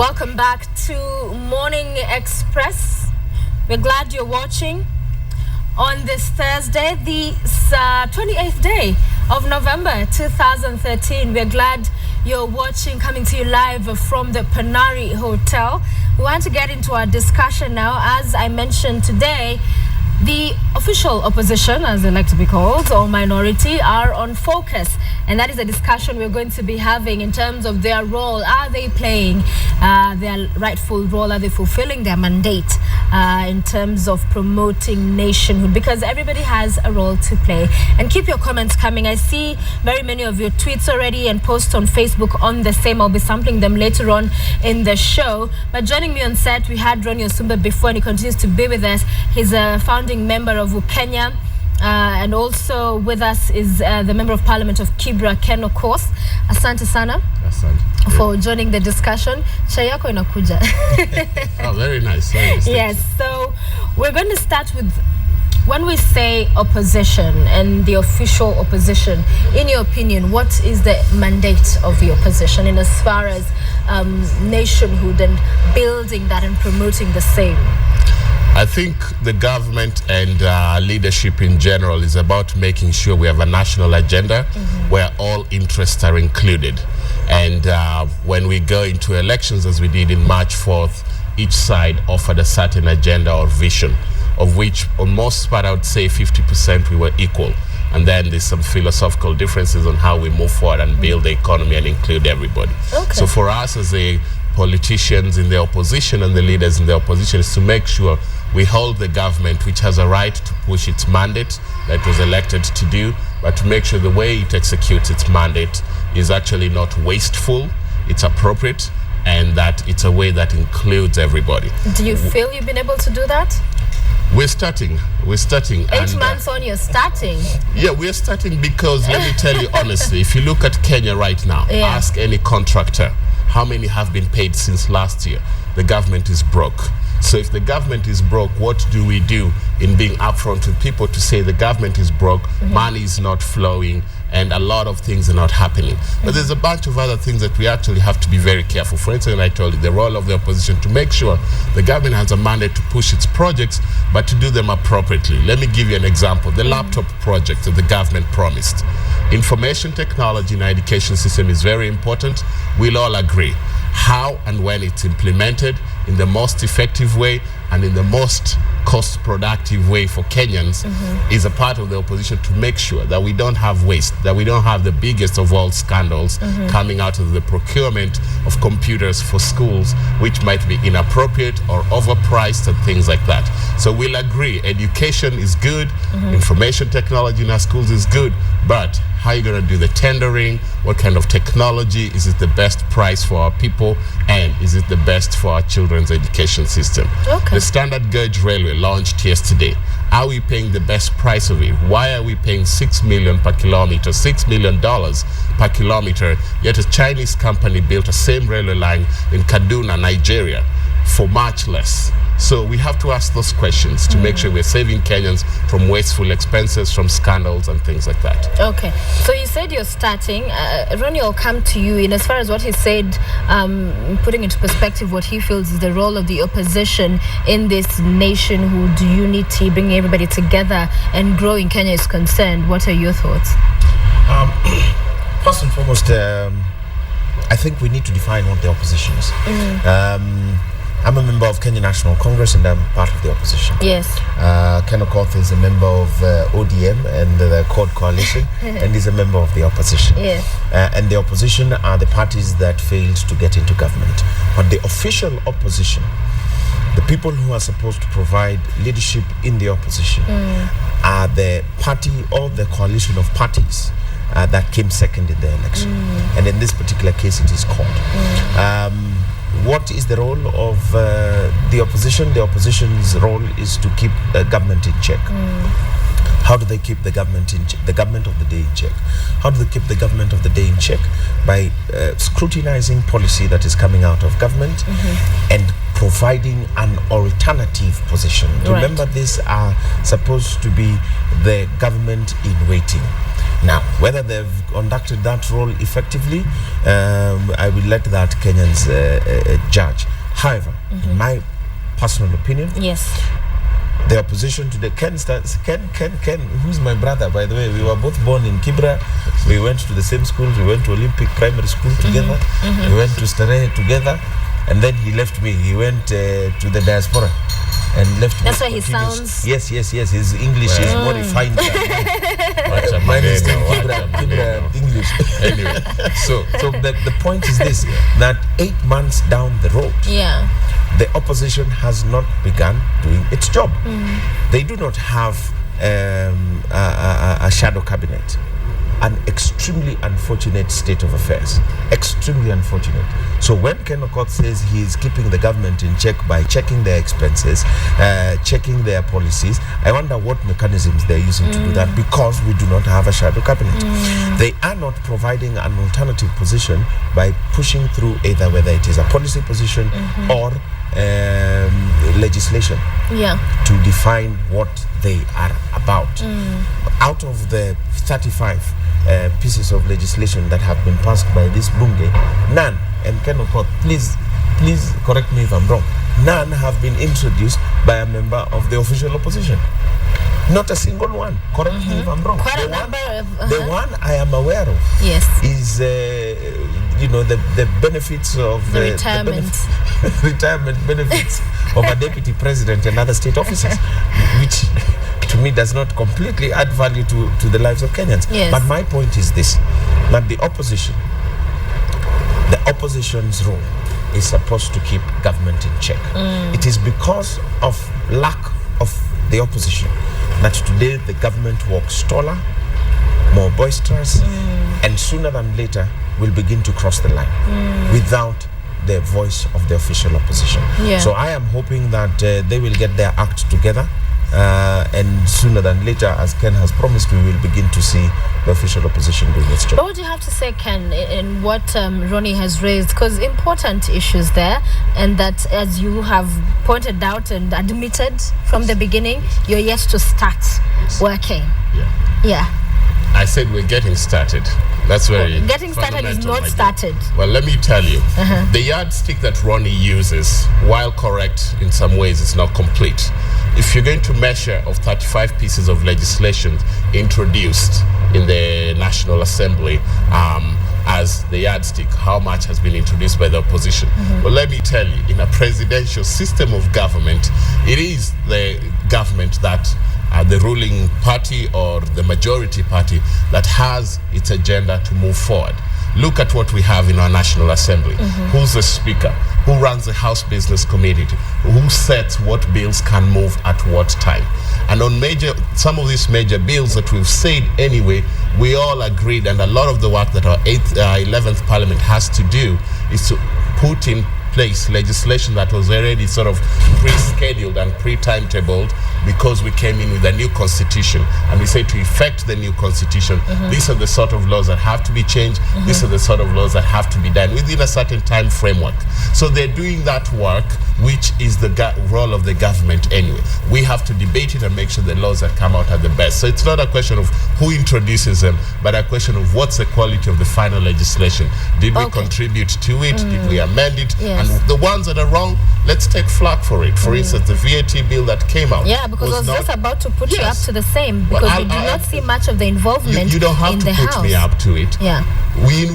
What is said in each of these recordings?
Welcome back to Morning Express. We're glad you're watching on this Thursday, the 28th day of November 2013. We're glad you're watching, coming to you live from the Panari Hotel. We want to get into our discussion now. As I mentioned today, the official opposition, as they like to be called, or minority, are on focus. And that is a discussion we're going to be having in terms of their role. Are they playing their rightful role? Are they fulfilling their mandate in terms of promoting nationhood? Because everybody has a role to play. And keep your comments coming. I see very many of your tweets already and posts on Facebook on the same. I'll be sampling them later on in the show. But joining me on set, we had Ronnie Osumba before, and he continues to be with us. He's a founding member of Kenya. And also with us is the Member of Parliament of Kibra, Ken Okoth. Asante sana. Asante. For joining the discussion. Chai yako inakuja. Oh, very nice. Very nice. Yes, so we're going to start with, when we say opposition and the official opposition, in your opinion, what is the mandate of the opposition in as far as nationhood and building that and promoting the same? I think the government and leadership in general is about making sure we have a national agenda where all interests are included. And when we go into elections, as we did in March 4th, each side offered a certain agenda or vision, of which on most part I would say 50% we were equal. And then there's some philosophical differences on how we move forward and build the economy and include everybody. Okay. So for us as the politicians in the opposition and the leaders in the opposition is to make sure we hold the government, which has a right to push its mandate that it was elected to do, but to make sure the way it executes its mandate is actually not wasteful, it's appropriate, and that it's a way that includes everybody. Do you feel you've been able to do that? We're starting. 8 months on, you're starting. Yeah, we're starting because, let me tell you honestly, if you look at Kenya right now, ask any contractor, how many have been paid since last year? The government is broke. So if the government is broke, what do we do in being upfront with people to say the government is broke, money is not flowing, and a lot of things are not happening? But there's a bunch of other things that we actually have to be very careful. For instance, I told you, the role of the opposition to make sure the government has a mandate to push its projects, but to do them appropriately. Let me give you an example. The laptop project that the government promised. Information technology in our education system is very important. We'll all agree. How and when it's implemented in the most effective way and in the most cost-productive way for Kenyans is a part of the opposition to make sure that we don't have waste, that we don't have the biggest of all scandals coming out of the procurement of computers for schools, which might be inappropriate or overpriced and things like that. So we'll agree, education is good, information technology in our schools is good, but how are you going to do the tendering? What kind of technology? Is it the best price for our people? And is it the best for our children's education system? Okay. The standard gauge railway launched yesterday. Are we paying the best price of it? Why are we paying $6 million per kilometer, $6 million per kilometer, yet a Chinese company built the same railway line in Kaduna, Nigeria, for much less? So we have to ask those questions to make sure we're saving Kenyans from wasteful expenses, from scandals and things like that. Okay, so you said you're starting. Ronnie, I'll come to you in as far as what he said, putting into perspective what he feels is the role of the opposition in this nationhood unity, bringing everybody together and growing Kenya is concerned. What are your thoughts? First and foremost, I think we need to define what the opposition is. I'm a member of Kenya National Congress and I'm part of the opposition. Yes. Ken Okoth is a member of ODM and the Accord Coalition and is a member of the opposition. Yes. And the opposition are the parties that failed to get into government. But the official opposition, the people who are supposed to provide leadership in the opposition, are the party or the coalition of parties that came second in the election. And in this particular case, it is called. What is the role of the opposition? The opposition's role is to keep the government in check. How do they keep the government in check? The government of the day in check. How do they keep the government of the day in check? By scrutinizing policy that is coming out of government and providing an alternative position. Right. Remember, these are supposed to be the government in waiting. Now, whether they've conducted that role effectively, I will let that Kenyans judge. However, in my personal opinion, yes, the opposition today, Ken, who's my brother, by the way, we were both born in Kibra, we went to the same school, we went to Olympic Primary School together, we went to Starehe together, and then he left me, he went to the diaspora and left. That's why he sounds. Yes. His English is more refined than mine. Mine is still Kibra English. Anyway, so the point is this: that 8 months down the road, the opposition has not begun doing its job. They do not have a shadow cabinet. An extremely unfortunate state of affairs. Extremely unfortunate. So when Ken Okoth says he is keeping the government in check by checking their expenses, checking their policies, I wonder what mechanisms they're using to do that, because we do not have a shadow cabinet. They are not providing an alternative position by pushing through either whether it is a policy position or legislation to define what they are about. Out of the 35 pieces of legislation that have been passed by this Bunge, none, and Ken Okoth, please correct me if I'm wrong, none have been introduced by a member of the official opposition. Not a single one. Correct me if I'm wrong. The one I am aware of is the benefits of the retirement retirement benefits of a deputy president and other state officers, which to me does not completely add value to the lives of Kenyans. But my point is this, that the opposition's role is supposed to keep government in check. It is because of lack of the opposition that today the government walks taller, more boisterous, and sooner than later will begin to cross the line without the voice of the official opposition. So I am hoping that they will get their act together, and sooner than later, as Ken has promised, we will begin to see the official opposition doing its job. But what do you have to say, Ken, in what Ronnie has raised? Because important issues there, and that, as you have pointed out and admitted from the beginning, you're yet to start working. I said we're getting started. That's very getting started is not started. Well, let me tell you, the yardstick that Ronnie uses, while correct in some ways, is not complete. If you're going to measure of 35 pieces of legislation introduced in the National Assembly as the yardstick, how much has been introduced by the opposition? Well, let me tell you, in a presidential system of government, it is the government that the ruling party or the majority party that has its agenda to move forward. Look at what we have in our National Assembly. Who's the Speaker? Who runs the House Business Committee? Who sets what bills can move at what time? And on some of these major bills that we've said anyway, we all agreed, and a lot of the work that our 11th Parliament has to do is to put in place legislation that was already sort of pre-scheduled and pre-timetabled, because we came in with a new constitution and we say to effect the new constitution, these are the sort of laws that have to be changed, these are the sort of laws that have to be done within a certain time framework. So they're doing that work, which is the role of the government anyway. We have to debate it and make sure the laws that come out are the best. So it's not a question of who introduces them, but a question of what's the quality of the final legislation. Did we contribute to it? Did we amend it? And the ones that are wrong, let's take flack for it. For instance, the VAT bill that came out. Because I was just about to put you up to the same, because we do not see much of the involvement. You don't have to put me up to it.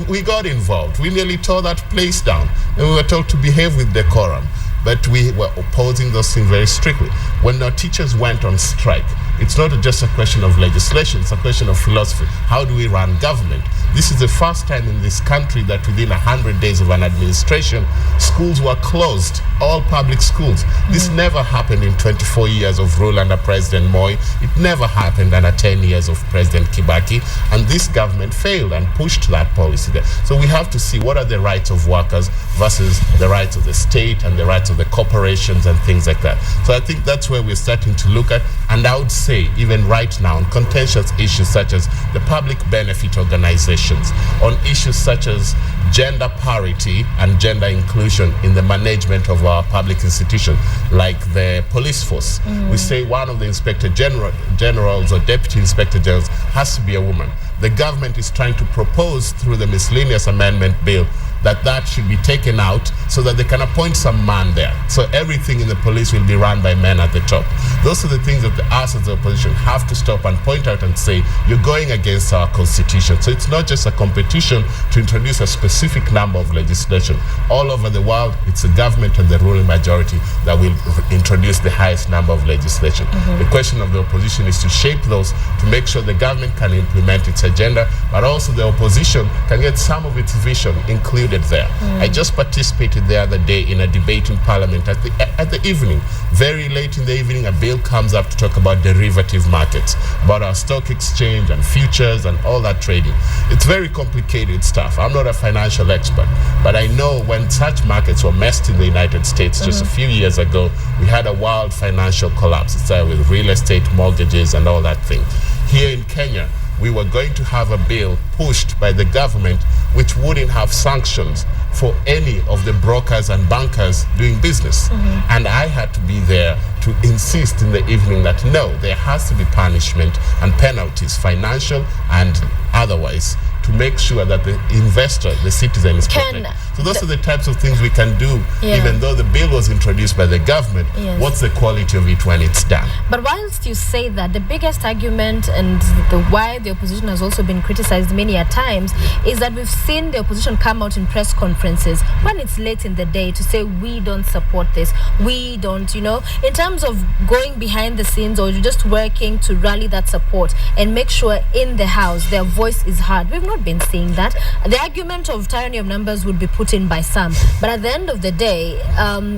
We got involved. We nearly tore that place down, and we were told to behave with decorum. But we were opposing those things very strictly. When our teachers went on strike, it's not just a question of legislation, it's a question of philosophy. How do we run government? This is the first time in this country that within 100 days of an administration, schools were closed, all public schools. This never happened in 24 years of rule under President Moi. It never happened under 10 years of President Kibaki. And this government failed and pushed that policy there. So we have to see what are the rights of workers versus the rights of the state and the rights of the corporations and things like that. So I think that's where we're starting to look at. And I would say, even right now, on contentious issues such as the public benefit organizations, on issues such as gender parity and gender inclusion in the management of our public institutions, like the police force. We say one of the inspector generals or deputy inspector generals has to be a woman. the government is trying to propose through the miscellaneous amendment bill that should be taken out so that they can appoint some man there. So everything in the police will be run by men at the top. Those are the things that us as the opposition have to stop and point out and say, you're going against our constitution. So it's not just a competition to introduce a specific number of legislation. All over the world, it's the government and the ruling majority that will introduce the highest number of legislation. The question of the opposition is to shape those to make sure the government can implement its agenda, but also the opposition can get some of its vision included there. I just participated the other day in a debate in Parliament at the evening. Very late in the evening, a bill comes up to talk about derivative markets, about our stock exchange and futures and all that trading. It's very complicated stuff. I'm not a financial expert, but I know when such markets were messed in the United States just a few years ago, we had a wild financial collapse. It started with real estate, mortgages, and all that thing. Here in Kenya, we were going to have a bill pushed by the government which wouldn't have sanctions for any of the brokers and bankers doing business. And I had to be there to insist in the evening that no, there has to be punishment and penalties, financial and otherwise, to make sure that the investor, the citizen, is protected. So those are the types of things we can do, even though the bill was introduced by the government. What's the quality of it when it's done? But whilst you say that, the biggest argument and why the opposition has also been criticized many a times is that we've seen the opposition come out in press conferences when it's late in the day to say we don't support this, we don't, in terms of going behind the scenes or just working to rally that support and make sure in the house their voice is heard. We've not been seeing that. The argument of tyranny of numbers would be put in by some, but at the end of the day,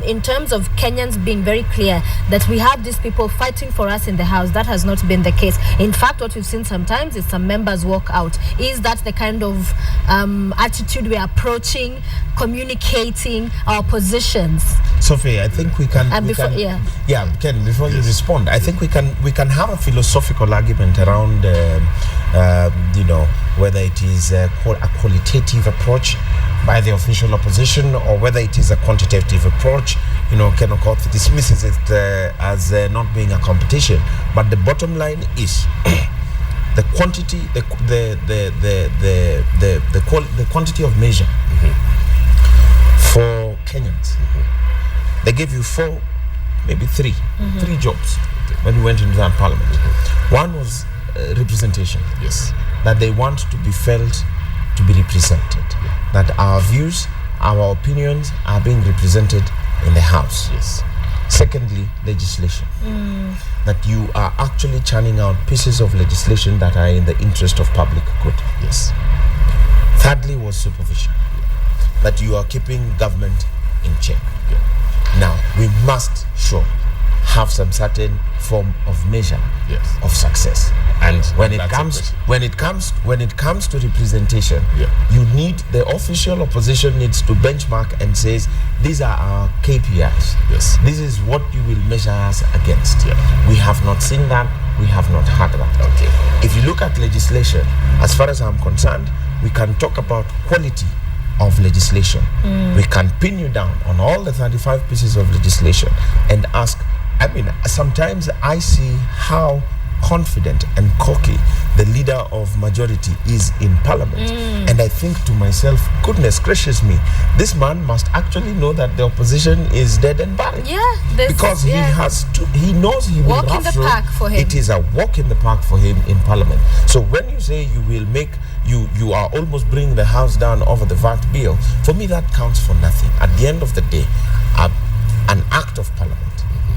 in terms of Kenyans being very clear that we have these people fighting for us in the house, that has not been the case. In fact, what we've seen sometimes is some members walk out. Is that the kind of attitude we're approaching, communicating our positions? Sophie, I think we can. Ken, before you respond, I think we can have a philosophical argument around, whether it is a qualitative approach by the official opposition or whether it is a quantitative approach. Ken Okoth dismisses it as not being a competition, but the bottom line is the quantity, the quantity of measure for Kenyans. They gave you 4, maybe 3 jobs when you went into that parliament. One was representation. Yes. That they want to be felt to be represented. That our views, our opinions are being represented in the house. Yes. Secondly, legislation. That you are actually churning out pieces of legislation that are in the interest of public good. Yes. Thirdly was supervision. That you are keeping government in check. Now, we must sure have some certain form of measure of success. And when it comes to representation, you need the official opposition needs to benchmark and says these are our KPIs. Yes. This is what you will measure us against. We have not seen that. We have not heard that. Okay. If you look at legislation, as far as I'm concerned, we can talk about quality of legislation. We can pin you down on all the 35 pieces of legislation and ask. Sometimes I see how confident and cocky the leader of majority is in parliament, and I think to myself, goodness gracious me, this man must actually know that the opposition is dead and buried. Because he knows he will walk in the park for him. It is a walk in the park for him in parliament. So when you say you will make you are almost bringing the house down over the VAT bill, for me that counts for nothing. At the end of the day, an act of parliament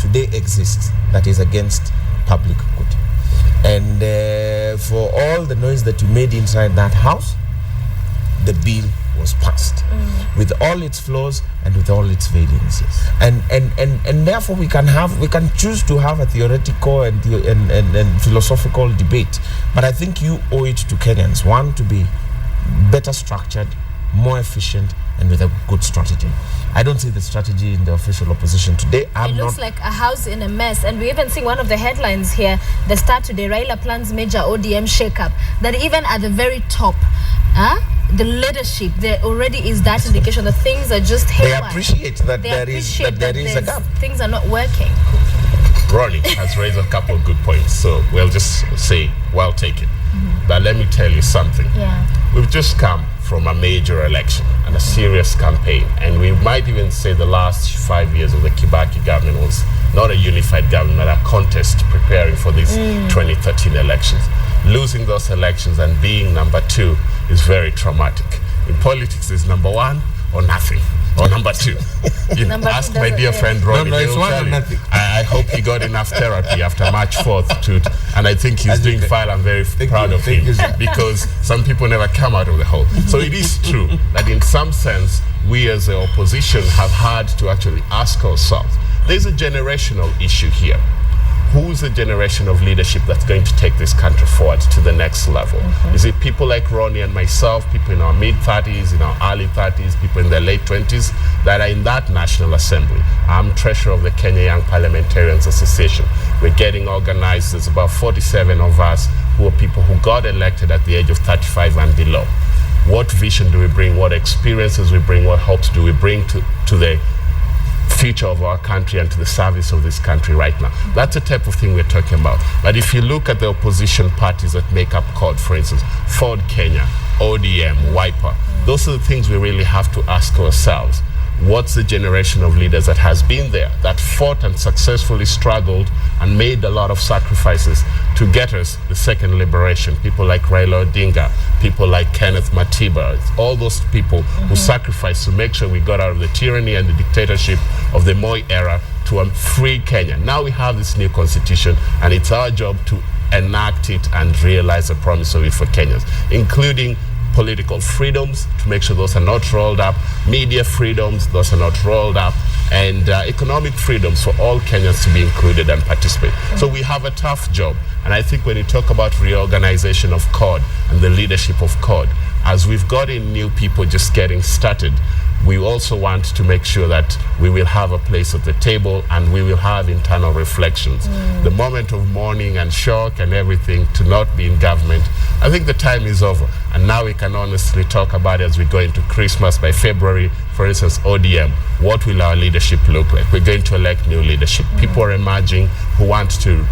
today exists that is against public good. And for all the noise that you made inside that house, the bill was passed with all its flaws and with all its failings. And therefore we can choose to have a theoretical and philosophical debate. But I think you owe it to Kenyans, one, to be better structured, more efficient, and with a good strategy. I don't see the strategy in the official opposition today. It looks like a house in a mess. And we even see one of the headlines here, the Star today, Raila plans major ODM shakeup. That even at the very top, the leadership, there already is that indication that things are just haywire. They appreciate that there is a gap. Things are not working. Ronnie has raised a couple of good points, so we'll just say, well taken. But let me tell you something. Yeah. We've just come from a major election and a serious campaign, and we might even say the last 5 years of the Kibaki government was not a unified government, but a contest preparing for these 2013 elections. Losing those elections and being number 2 is very traumatic. In politics, it's number 1 or nothing, or number 2. You know, ask my dear friend Ronnie. No, it's 1 or nothing. I hope he got enough therapy after March 4th, and I think he's doing fine. I'm very proud of him because some people never come out of the hole. So it is true that in some sense, we as the opposition have had to actually ask ourselves, there's a generational issue here. Who's the generation of leadership that's going to take this country forward to the next level? Is it people like Ronnie and myself, people in our mid-30s, in our early 30s, people in their late 20s that are in that National Assembly? I'm treasurer of the Kenya Young Parliamentarians Association. We're getting organized. There's about 47 of us who are people who got elected at the age of 35 and below. What vision do we bring? What experiences we bring? What hopes do we bring to the future of our country and to the service of this country right now? That's the type of thing we're talking about. But if you look at the opposition parties that make up CORD, for instance, Ford Kenya, ODM, Wiper, those are the things we really have to ask ourselves. What's the generation of leaders that has been there, that fought and successfully struggled and made a lot of sacrifices to get us the second liberation? People like Raila Odinga, people like Kenneth Matiba, all those people who sacrificed to make sure we got out of the tyranny and the dictatorship of the Moi era to a free Kenya. Now we have this new constitution, and it's our job to enact it and realize the promise of it for Kenyans, including political freedoms, to make sure those are not rolled up, media freedoms, those are not rolled up, and economic freedoms for all Kenyans to be included and participate. So we have a tough job. And I think when you talk about reorganization of CORD and the leadership of CORD, as we've got in new people just getting started, we also want to make sure that we will have a place at the table and we will have internal reflections. The moment of mourning and shock and everything to not be in government, I think the time is over. And now we can honestly talk about it as we go into Christmas. By February, for instance, ODM, what will our leadership look like? We're going to elect new leadership. People are emerging who want to,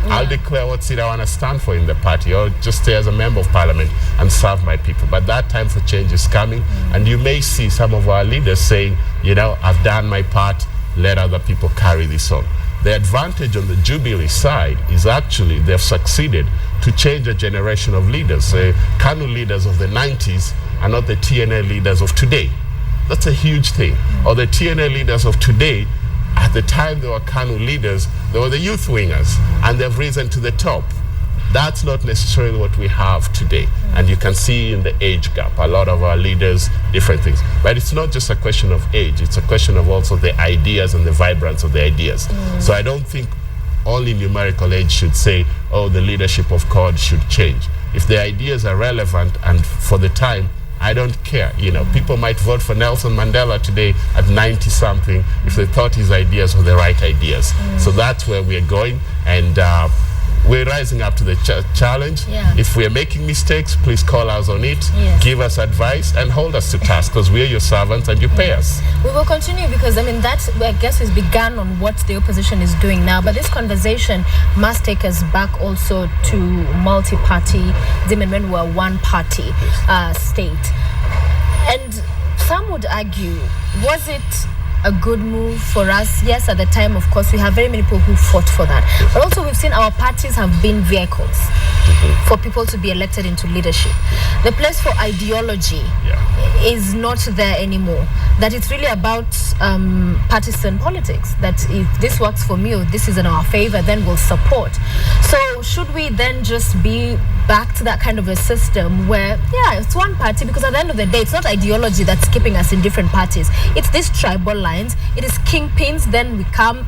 I'll declare what seat I want to stand for in the party, or just stay as a member of parliament and serve my people. But that time for change is coming, and you may see some of our leaders saying, I've done my part, let other people carry this on. The advantage on the Jubilee side is actually they've succeeded to change a generation of leaders. KANU leaders of the 90s are not the TNA leaders of today. That's a huge thing. Or the TNA leaders of today, at the time they were KANU leaders, they were the youth wingers, and they've risen to the top. That's not necessarily what we have today. And you can see in the age gap, a lot of our leaders, different things. But it's not just a question of age, it's a question of also the ideas and the vibrance of the ideas. So I don't think only numerical age should say, oh, the leadership of CORD should change. If the ideas are relevant and for the time, I don't care. People might vote for Nelson Mandela today at 90 something if they thought his ideas were the right ideas. So that's where we're going, and we're rising up to the challenge. If we're making mistakes, please call us on it, give us advice, and hold us to task, because we're your servants and you pay us. We will continue, because that, I guess, is begun on what the opposition is doing now. But this conversation must take us back also to multi-party, when we were one-party state. And some would argue, was it a good move for us? Yes, at the time, of course, we have very many people who fought for that. But also we've seen our parties have been vehicles for people to be elected into leadership. The place for ideology is not there anymore. That it's really about partisan politics. That if this works for me or this is in our favor, then we'll support. So should we then just be back to that kind of a system where, it's one party, because at the end of the day, it's not ideology that's keeping us in different parties. It's these tribal lines. It is kingpins. Then we come,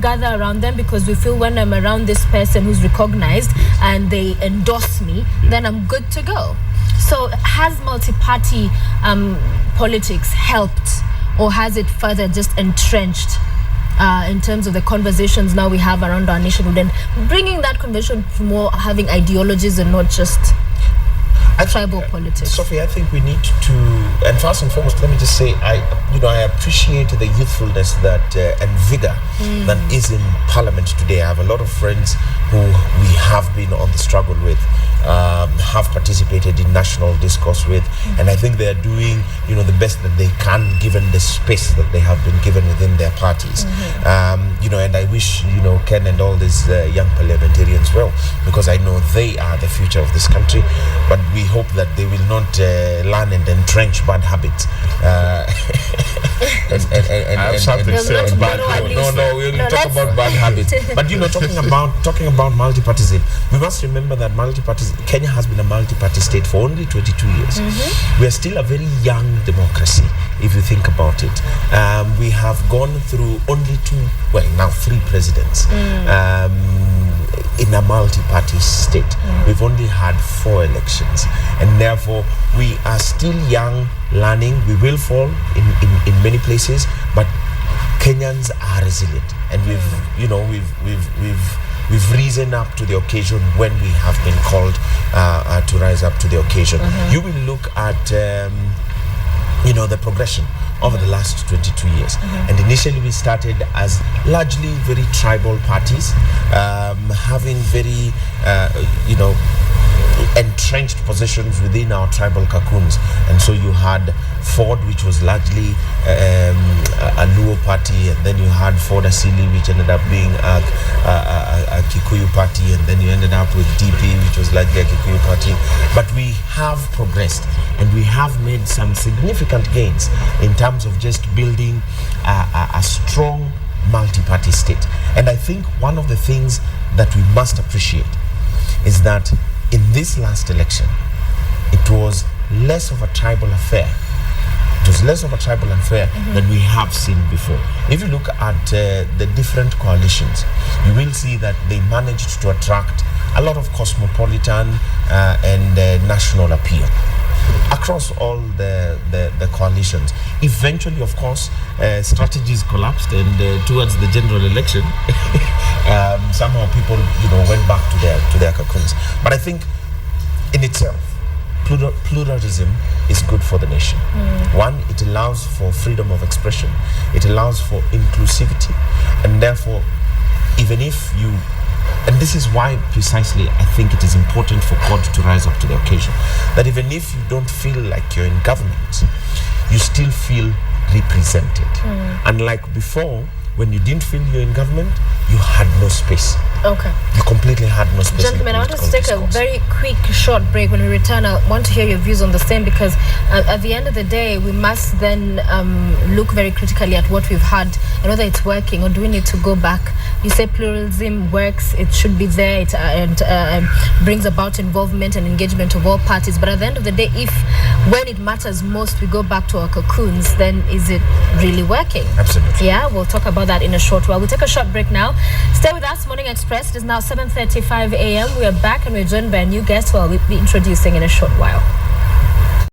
gather around them because we feel when I'm around this person who's recognized and they endorse me, then I'm good to go. So has multi-party politics helped, or has it further just entrenched in terms of the conversations now we have around our nationhood, and bringing that conversation to more having ideologies and not just... tribal politics? Sophie, I think we need to, and first and foremost, let me just say, I appreciate the youthfulness that and vigor that is in Parliament today. I have a lot of friends who we have been on the struggle with, have participated in national discourse with, and I think they are doing, the best that they can given the space that they have been given within their parties. And I wish, Ken and all these young parliamentarians well, because I know they are the future of this country, but we hope that they will not learn and entrench bad habits. I have something to say on bad habits. No, we'll talk about bad habits. But talking about multi-partyism, we must remember that Kenya has been a multi-party state for only 22 years. We are still a very young democracy, if you think about it. We have gone through only three presidents in a multi-party state. We've only had 4 elections, and therefore we are still young, learning. We will fall in many places, but Kenyans are resilient, and we've risen up to the occasion when we have been called to rise up to the occasion. You will look at the progression over the last 22 years. And initially we started as largely very tribal parties, having very, entrenched positions within our tribal cocoons. And so you had Ford, which was largely a Luo party, and then you had Ford Asili, which ended up being a Kikuyu party, and then you ended up with DP, which was largely a Kikuyu party. But we have progressed, and we have made some significant gains in terms of just building a strong multi-party state. And I think one of the things that we must appreciate is that in this last election, it was less of a tribal affair. It was less of a tribal affair than we have seen before. If you look at the different coalitions, you will see that they managed to attract a lot of cosmopolitan and national appeal across all the coalitions. Eventually, of course, strategies collapsed, and towards the general election, somehow people, went back to their cocoons. But I think, in itself, pluralism is good for the nation. One, it allows for freedom of expression. It allows for inclusivity, and therefore, even if you, and this is why precisely I think it is important for God to rise up to the occasion, that even if you don't feel like you're in government, you still feel represented. Unlike before, when you didn't feel you're in government, you had no space. Okay. You completely had no space. Gentlemen, I want us to take a very quick, short break. When we return, I want to hear your views on the same, because at the end of the day, we must then look very critically at what we've had and whether it's working, or do we need to go back? You say pluralism works, it should be there, it brings about involvement and engagement of all parties. But at the end of the day, if when it matters most, we go back to our cocoons, then is it really working? Absolutely. Yeah, we'll talk about that in a short while. We'll take a short break now. Stay with us, Morning Express. It is now 7:35 a.m. We are back, and we're joined by a new guest who I'll be introducing in a short while.